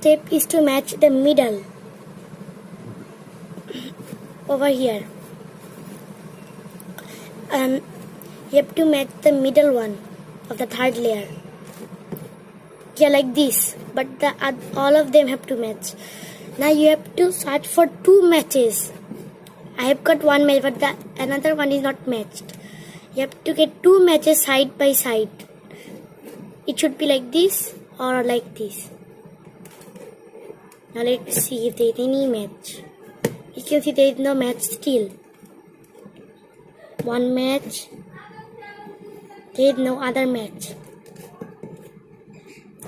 step is to match the middle over here. You have to match the middle one of the third layer. Yeah, like this. But all of them have to match. Now you have to search for 2 matches. I have got 1 match, but another one is not matched. You have to get 2 matches side by side. It should be like this or like this. Now let's see if there is any match. You can see there is no match still. 1 match. There is no other match.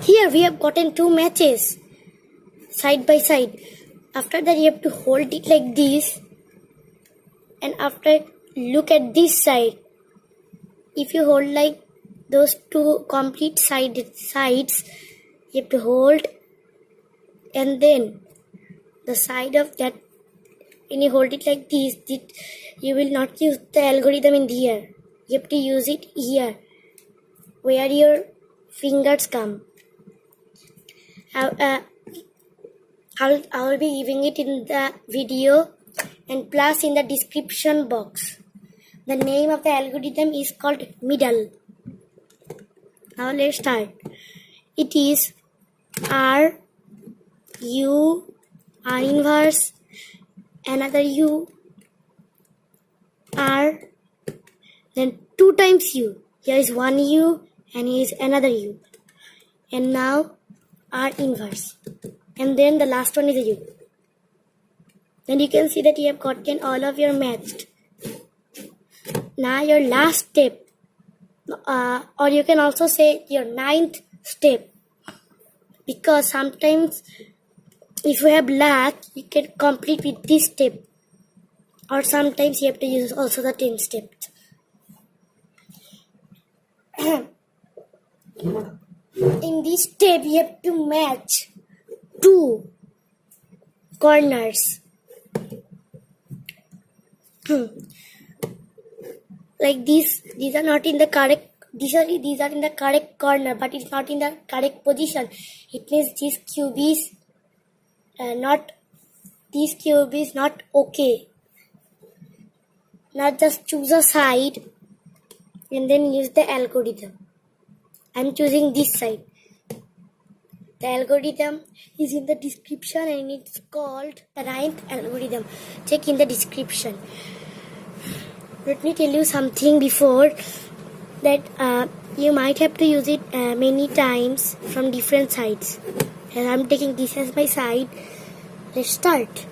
Here we have gotten 2 matches side by side. After that you have to hold it like this, and after look at this side. If you hold like those 2 complete sides, you have to hold, and then the side of that, when you hold it like this, you will not use the algorithm in here. You have to use it here where your fingers come. I will be giving it in the video and plus in the description box. The name of the algorithm is called middle. Now let's start. It is R, U, R inverse, another U, R, then 2 times U. Here is 1 U and here is another U. And now R inverse. And then the last one is a U. Then you can see that you have gotten all of your matched. Now your last step, or you can also say your 9th step, because sometimes if you have luck you can complete with this step, or sometimes you have to use also the 10th step. In this step you have to match 2 corners. Like this, these are not in the correct. These are in the correct corner, but it's not in the correct position. It means this cube is not. This cube is not okay. Now just choose a side, and then use the algorithm. I'm choosing this side. The algorithm is in the description and it's called the 9th algorithm. Check in the description. Let me tell you something before that you might have to use it many times from different sides. And I'm taking this as my side. Let's start.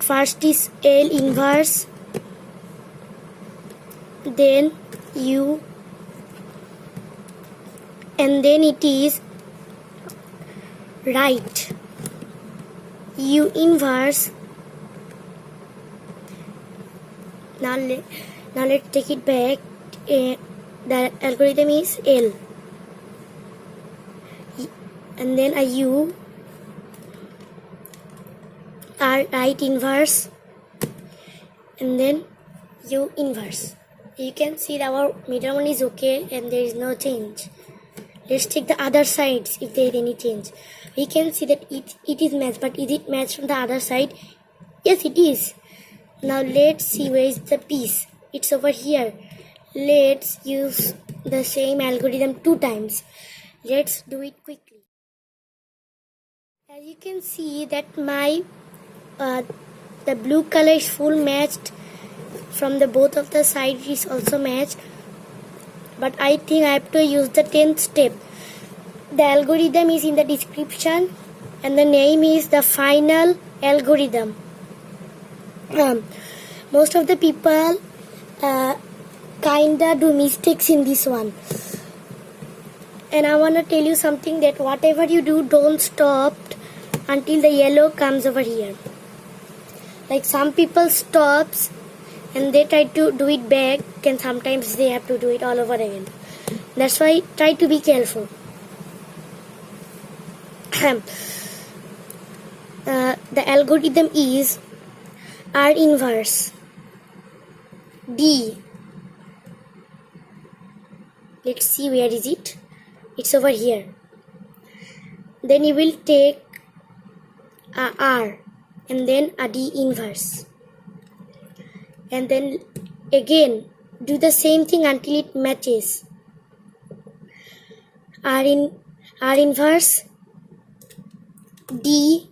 First is L inverse, then U, and then it is right, U inverse. Now let's take it back. The algorithm is L, and then a U, R right inverse, and then U inverse. You can see that our middle one is okay and there is no change. Let's check the other sides if there is any change. We can see that it is matched, but is it matched from the other side? Yes, it is. Now let's see where is the piece. It's over here. Let's use the same algorithm 2 times. Let's do it quickly. As you can see that my the blue color is full matched from the both of the sides is also matched. But I think I have to use the 10th step. The algorithm is in the description and the name is the final algorithm. Most of the people kinda do mistakes in this one. And I wanna tell you something, that whatever you do, don't stop until the yellow comes over here. Like some people stops and they try to do it back, and sometimes they have to do it all over again. That's why try to be careful. The algorithm is R inverse D. Let's see where is it. It's over here. Then you will take a R and then a D inverse. And then again do the same thing until it matches. R inverse, D,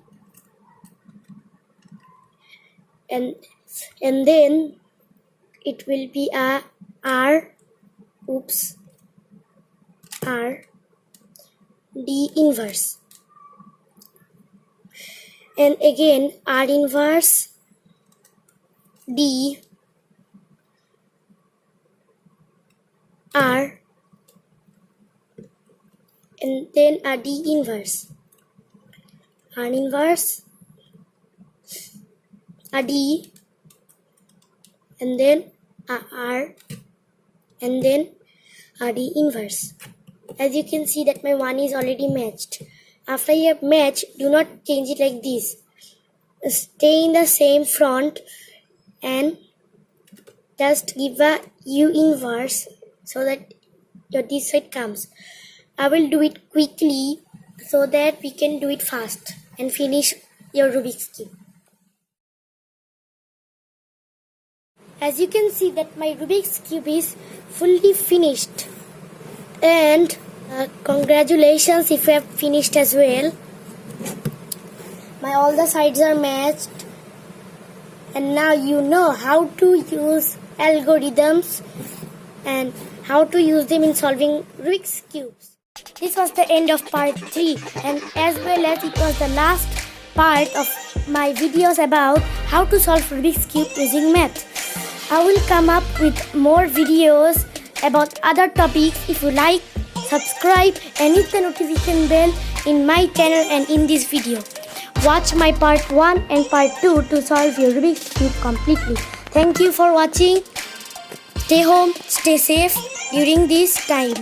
and then it will be a R, R, D inverse. And again R inverse, D, R, and then a D inverse, R inverse, a D, and then a R, and then a D inverse. As you can see that my one is already matched. After you have matched, do not change it like this. Stay in the same front and just give a U inverse so that your this side comes. I will do it quickly so that we can do it fast and finish your Rubik's Cube. As you can see that my Rubik's Cube is fully finished, and congratulations if you have finished as well. All the sides are matched, and now you know how to use algorithms and how to use them in solving Rubik's Cubes. This was the end of part 3, and as well as it was the last part of my videos about how to solve Rubik's Cube using math. I will come up with more videos about other topics. If you like, subscribe and hit the notification bell in my channel and in this video. Watch my part 1 and part 2 to solve your Rubik's Cube completely. Thank you for watching. Stay home, stay safe during this time.